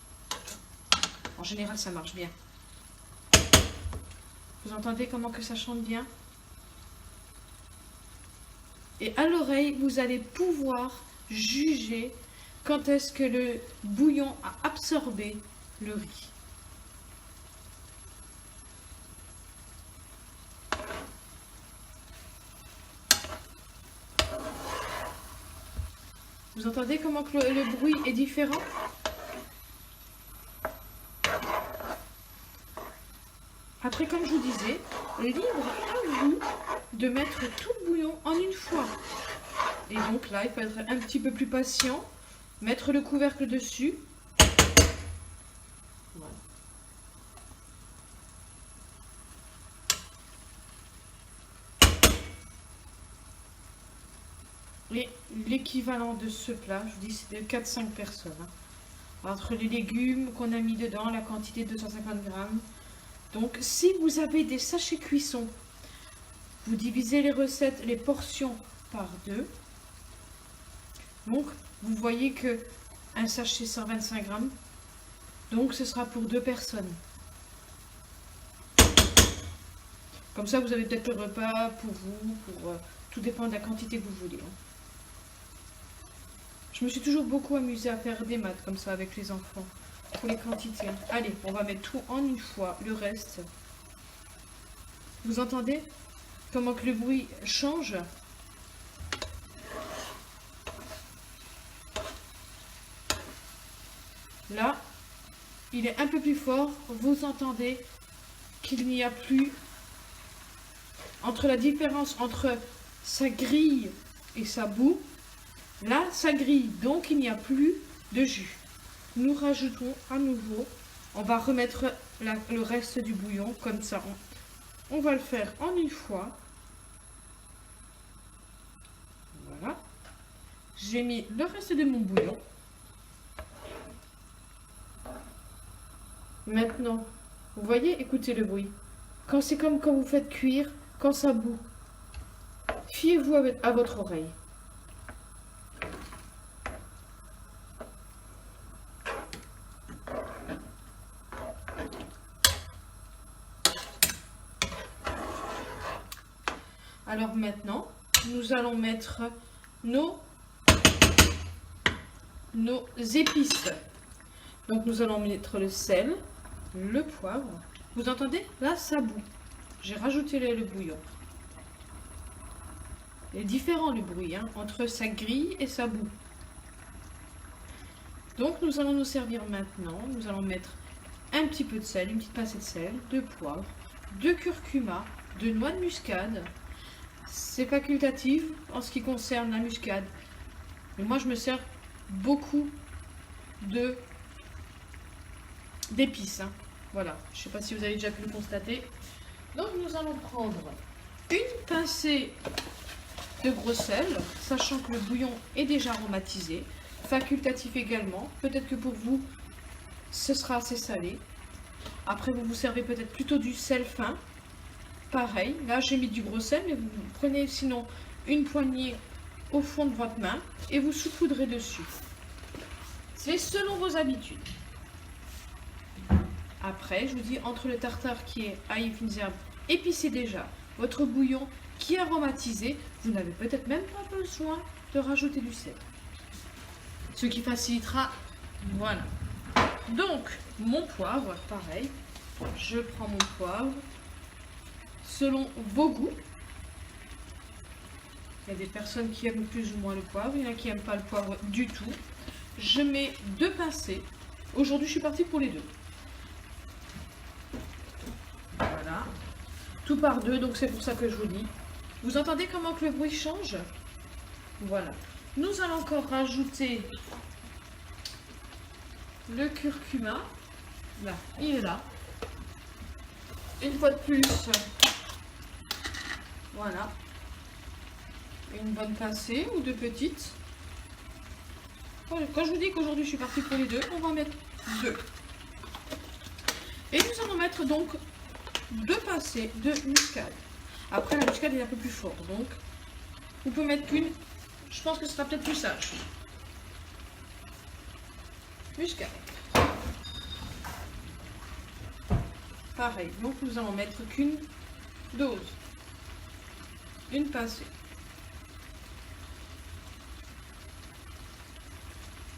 En général, ça marche bien. Vous entendez comment que ça chante bien? Et à l'oreille, vous allez pouvoir juger quand est-ce que le bouillon a absorbé le riz. Vous entendez comment que le bruit est différent? Après, comme je vous disais, libre à vous de mettre tout le bouillon en une fois. Et donc là, il faut être un petit peu plus patient, mettre le couvercle dessus. Voilà. Et l'équivalent de ce plat, je vous dis, c'est de 4-5 personnes. Hein. Entre les légumes qu'on a mis dedans, la quantité de 250 grammes. Donc, si vous avez des sachets cuisson, vous divisez les recettes, les portions par 2. Donc, vous voyez que un sachet 125 grammes. Donc, ce sera pour 2 personnes. Comme ça, vous avez peut-être le repas pour vous, tout dépend de la quantité que vous voulez. Hein. Je me suis toujours beaucoup amusée à faire des maths comme ça avec les enfants. Pour les quantités. Allez, on va mettre tout en une fois. Le reste. Vous entendez comment que le bruit change? Là, il est un peu plus fort. Vous entendez qu'il n'y a plus... Entre la différence entre sa grille et sa boue, là, ça grille. Donc, il n'y a plus de jus. Nous rajoutons à nouveau. On va remettre le reste du bouillon comme ça. On va le faire en une fois. Voilà. J'ai mis le reste de mon bouillon. Maintenant, vous voyez, écoutez le bruit. Quand c'est comme quand vous faites cuire, quand ça bout. Fiez-vous à votre oreille. Alors maintenant, nous allons mettre nos épices. Donc nous allons mettre le sel, le poivre. Vous entendez? Là, ça bout. J'ai rajouté le bouillon. Il est différent le bruit hein, entre sa grille et sa boue. Donc nous allons nous servir maintenant. Nous allons mettre un petit peu de sel, une petite pincée de sel, de poivre, de curcuma, de noix de muscade. C'est facultatif en ce qui concerne la muscade. Mais moi, je me sers beaucoup d'épices. Hein. Voilà, je ne sais pas si vous avez déjà pu le constater. Donc, nous allons prendre une pincée de gros sel, sachant que le bouillon est déjà aromatisé. Facultatif également. Peut-être que pour vous, ce sera assez salé. Après, vous vous servez peut-être plutôt du sel fin. Pareil, là j'ai mis du gros sel, mais vous prenez sinon une poignée au fond de votre main et vous saupoudrez dessus. C'est selon vos habitudes. Après, je vous dis, entre le tartare qui est ail et fines herbes épicé déjà, votre bouillon qui est aromatisé, vous n'avez peut-être même pas besoin de rajouter du sel. Ce qui facilitera, voilà. Donc, mon poivre, pareil, je prends mon poivre. Selon vos goûts, il y a des personnes qui aiment plus ou moins le poivre, il y en a qui n'aiment pas le poivre du tout. Je mets 2 pincées. Aujourd'hui, je suis partie pour les 2. Voilà. Tout par 2, donc c'est pour ça que je vous dis. Vous entendez comment que le bruit change? Voilà. Nous allons encore rajouter le curcuma. Là, il est là. Une fois de plus. Voilà, une bonne pincée ou 2 petites. Quand je vous dis qu'aujourd'hui je suis partie pour les 2, on va en mettre 2. Et nous allons mettre donc 2 pincées de muscade. Après la muscade est un peu plus forte, donc vous pouvez mettre qu'une. Je pense que ce sera peut-être plus sage. Muscade. Pareil, donc nous allons mettre qu'une dose. Une pincée.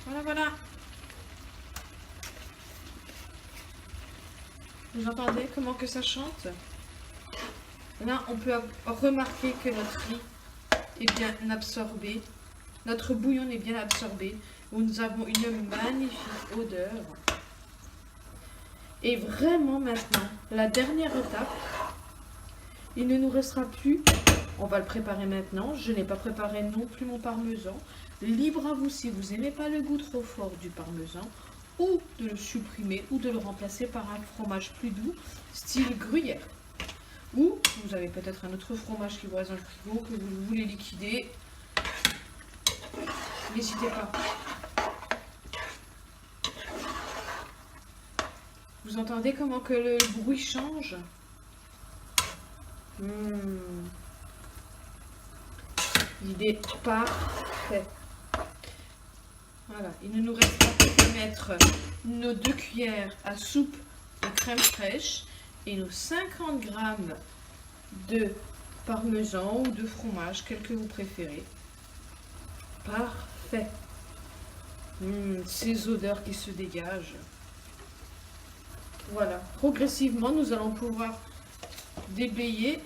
Voilà, voilà. Vous entendez comment que ça chante? Là, on peut remarquer que notre riz est bien absorbé. Notre bouillon est bien absorbé. Nous avons une magnifique odeur. Et vraiment maintenant, la dernière étape, il ne nous restera plus. On va le préparer maintenant. Je n'ai pas préparé non plus mon parmesan. Libre à vous si vous n'aimez pas le goût trop fort du parmesan, ou de le supprimer, ou de le remplacer par un fromage plus doux, style gruyère. Ou vous avez peut-être un autre fromage qui vous reste dans le frigo, que vous voulez liquider. N'hésitez pas. Vous entendez comment que le bruit change? Il est parfait. Voilà, il ne nous reste pas qu'à mettre nos 2 cuillères à soupe de crème fraîche et nos 50 g de parmesan ou de fromage, quel que vous préférez. Parfait. Ces odeurs qui se dégagent. Voilà, progressivement, nous allons pouvoir déblayer.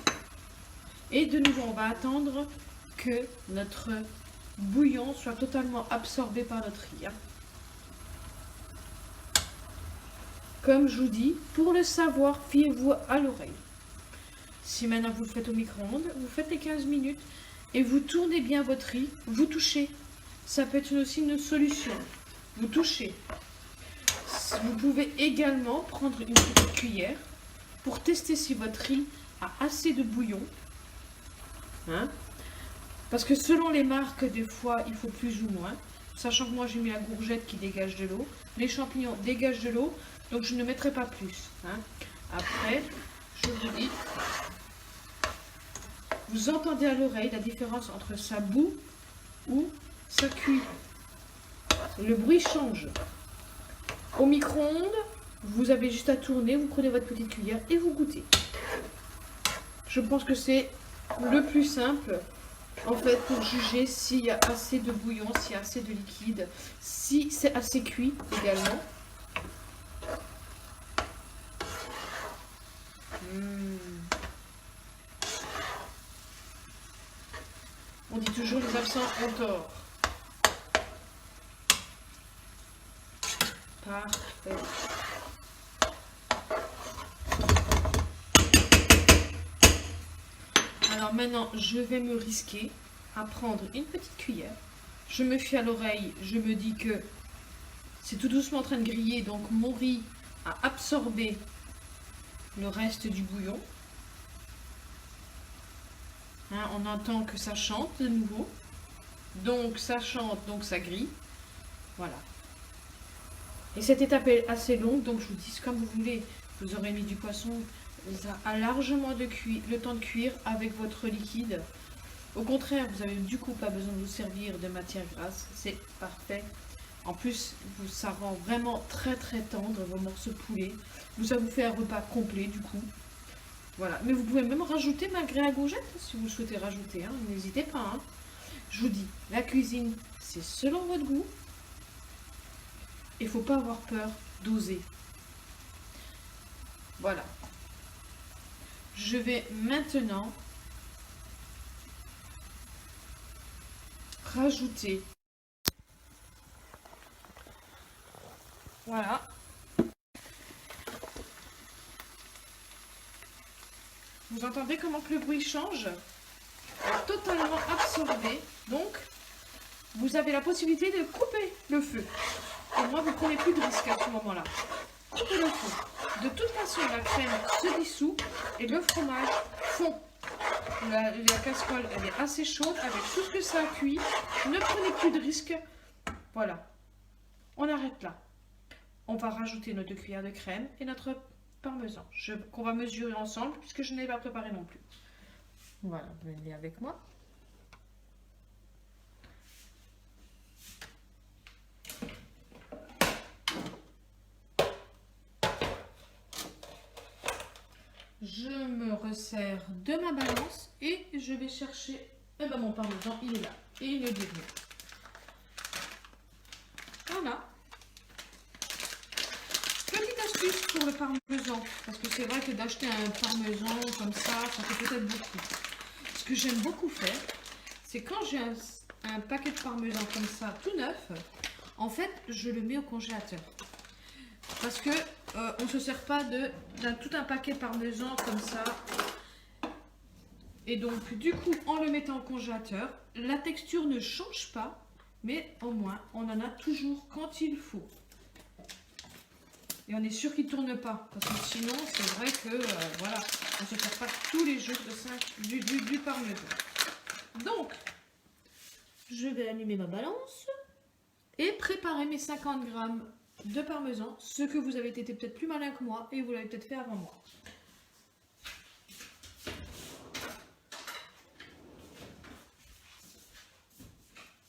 Et de nouveau, on va attendre que notre bouillon soit totalement absorbé par notre riz. Comme je vous dis, pour le savoir, fiez-vous à l'oreille. Si maintenant vous le faites au micro-ondes, vous faites les 15 minutes et vous tournez bien votre riz, vous touchez. Ça peut être aussi une solution. Vous touchez. Vous pouvez également prendre une petite cuillère pour tester si votre riz a assez de bouillon. Parce que selon les marques, des fois, il faut plus ou moins. Sachant que moi, j'ai mis la courgette qui dégage de l'eau. Les champignons dégagent de l'eau, donc je ne mettrai pas plus. Après, je vous dis, vous entendez à l'oreille la différence entre ça bout ou ça cuit. Le bruit change. Au micro-ondes, vous avez juste à tourner, vous prenez votre petite cuillère et vous goûtez. Je pense que c'est le plus simple, en fait, pour juger s'il y a assez de bouillon, s'il y a assez de liquide, si c'est assez cuit également. On dit toujours les absents ont tort. Parfait. Alors maintenant, je vais me risquer à prendre une petite cuillère. Je me fie à l'oreille, je me dis que c'est tout doucement en train de griller, donc mon riz a absorbé le reste du bouillon. On entend que ça chante de nouveau. Donc ça chante, donc ça grille. Voilà. Et cette étape est assez longue, donc je vous dis comme vous voulez. Vous aurez mis du poisson, ça a largement le temps de cuire avec votre liquide. Au contraire, vous avez du coup pas besoin de vous servir de matière grasse, c'est parfait. En plus, ça rend vraiment très très tendre vos morceaux de poulet. Ça vous fait un repas complet du coup. Voilà, mais vous pouvez même rajouter malgré la courgette si vous le souhaitez rajouter, n'hésitez pas. Je vous dis, la cuisine, c'est selon votre goût. Il ne faut pas avoir peur d'oser. Voilà. Je vais maintenant rajouter. Voilà. Vous entendez comment que le bruit change? Totalement absorbé. Donc, vous avez la possibilité de couper le feu. Et moi, vous prenez plus de risque à ce moment-là. Coupez le feu. De toute façon, la crème se dissout et le fromage fond. La casserole, elle est assez chaude avec tout ce que ça a cuit. Ne prenez plus de risque. Voilà. On arrête là. On va rajouter nos 2 cuillères de crème et notre parmesan qu'on va mesurer ensemble puisque je n'ai pas préparé non plus. Voilà, venez avec moi. Je me resserre de ma balance et je vais chercher. Eh ben mon parmesan, il est là. Et il est devenu. Voilà. Petite astuce pour le parmesan. Parce que c'est vrai que d'acheter un parmesan comme ça fait peut-être beaucoup. Ce que j'aime beaucoup faire, c'est quand j'ai un paquet de parmesan comme ça, tout neuf, en fait, je le mets au congélateur. Parce que on ne se sert pas d'un tout un paquet de parmesan comme ça. Et donc, du coup, en le mettant au congélateur, la texture ne change pas, mais au moins, on en a toujours quand il faut. Et on est sûr qu'il ne tourne pas, parce que sinon, c'est vrai que, voilà, on ne se sert pas tous les jours du parmesan. Donc, je vais allumer ma balance et préparer mes 50 grammes de parmesan, ce que vous avez été peut-être plus malin que moi et vous l'avez peut-être fait avant moi.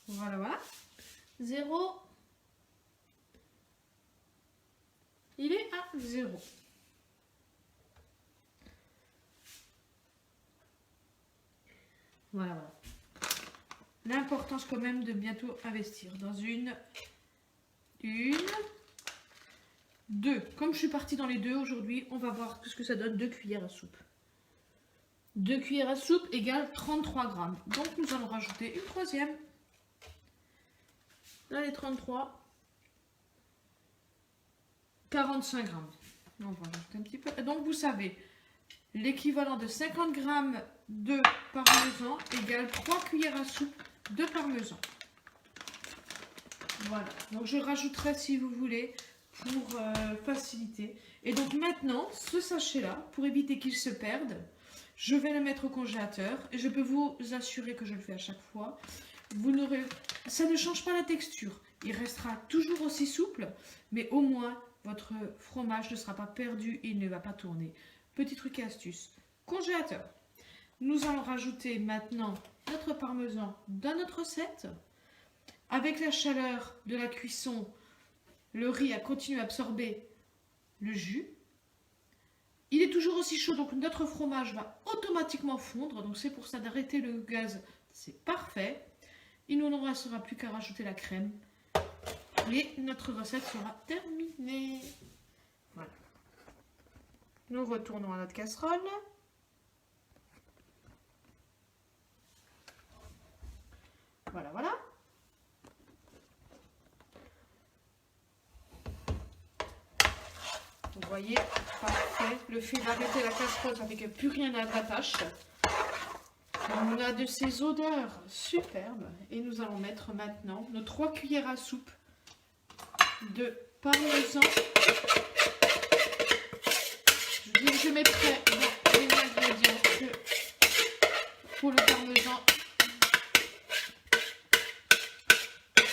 Voilà, voilà. 0. Il est à 0. Voilà, voilà. L'importance quand même de bientôt investir dans une Une, deux. Comme je suis partie dans les deux aujourd'hui, on va voir ce que ça donne. 2 cuillères à soupe. 2 cuillères à soupe égale 33 grammes. Donc nous allons rajouter une troisième. Là les 33. 45 grammes. On va rajouter un petit peu. Donc vous savez, l'équivalent de 50 grammes de parmesan égale 3 cuillères à soupe de parmesan. Voilà. Donc je rajouterai si vous voulez pour faciliter. Et donc maintenant, ce sachet-là, pour éviter qu'il se perde, je vais le mettre au congélateur. Et je peux vous assurer que je le fais à chaque fois. Ça ne change pas la texture. Il restera toujours aussi souple, mais au moins votre fromage ne sera pas perdu et il ne va pas tourner. Petit truc et astuce. Congélateur. Nous allons rajouter maintenant notre parmesan dans notre recette. Avec la chaleur de la cuisson, le riz a continué à absorber le jus. Il est toujours aussi chaud, donc notre fromage va automatiquement fondre. Donc c'est pour ça d'arrêter le gaz, c'est parfait. Il ne nous restera plus qu'à rajouter la crème. Et notre recette sera terminée. Voilà. Nous retournons à notre casserole. Voilà, voilà. Vous voyez, parfait. Le fait d'arrêter la casserole, ça fait que plus rien n'attache. On a de ces odeurs superbes. Et nous allons mettre maintenant nos 3 cuillères à soupe de parmesan. Je mettrai dans les ingrédients que pour le parmesan.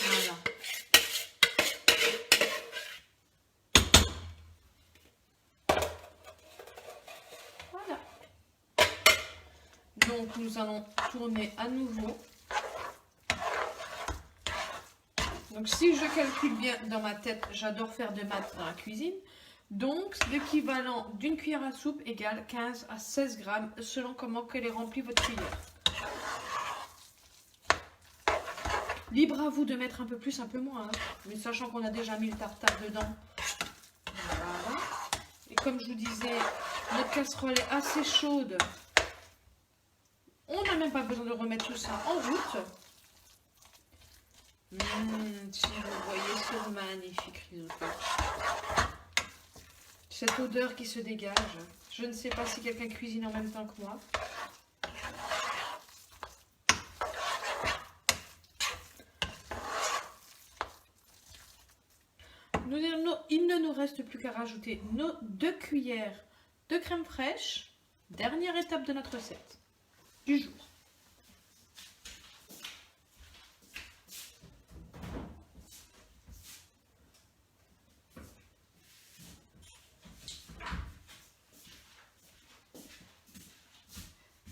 Voilà. Voilà. Donc nous allons tourner à nouveau. Donc si je calcule bien dans ma tête, j'adore faire des maths dans la cuisine. Donc l'équivalent d'une cuillère à soupe égale 15 à 16 grammes selon comment qu'elle est remplie votre cuillère. Libre à vous de mettre un peu plus, un peu moins. Hein. Mais sachant qu'on a déjà mis le tartare dedans. Voilà. Et comme je vous disais, notre casserole est assez chaude. On n'a même pas besoin de remettre tout ça en route. Si vous voyez ce magnifique risotto. Cette odeur qui se dégage. Je ne sais pas si quelqu'un cuisine en même temps que moi. Il ne nous reste plus qu'à rajouter nos 2 cuillères de crème fraîche. Dernière étape de notre recette du jour.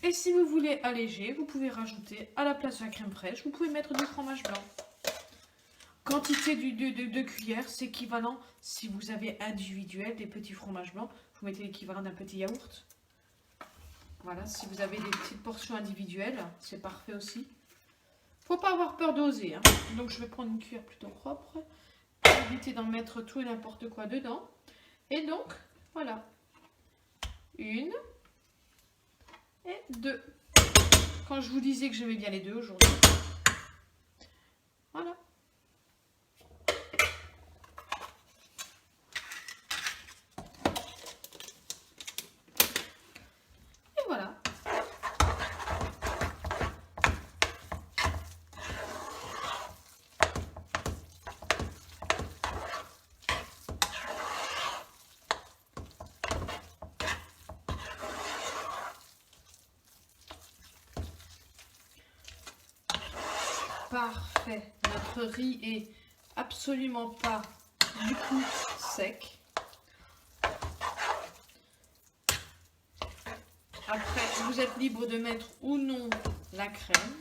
Et si vous voulez alléger, vous pouvez rajouter à la place de la crème fraîche, vous pouvez mettre du fromage blanc. Quantité de cuillères, c'est équivalent, si vous avez individuel des petits fromages blancs, vous mettez l'équivalent d'un petit yaourt. Voilà, si vous avez des petites portions individuelles, c'est parfait aussi. Faut pas avoir peur d'oser. Hein. Donc je vais prendre une cuillère plutôt propre pour éviter d'en mettre tout et n'importe quoi dedans. Et donc, voilà. 1 et 2. Quand je vous disais que j'aimais bien les deux aujourd'hui. Voilà. Et voilà. Parfait. Notre riz est absolument pas du coup sec. Après, vous êtes libre de mettre ou non la crème.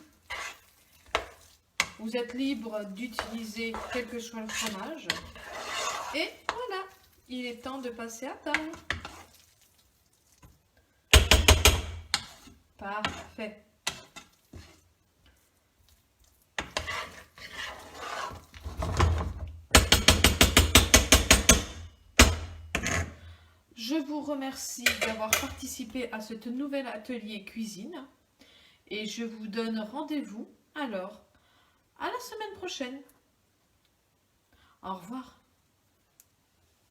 Vous êtes libre d'utiliser quel que soit le fromage. Et voilà, il est temps de passer à table. Parfait. Je vous remercie d'avoir participé à ce nouvel atelier cuisine et je vous donne rendez-vous alors à la semaine prochaine. Au revoir.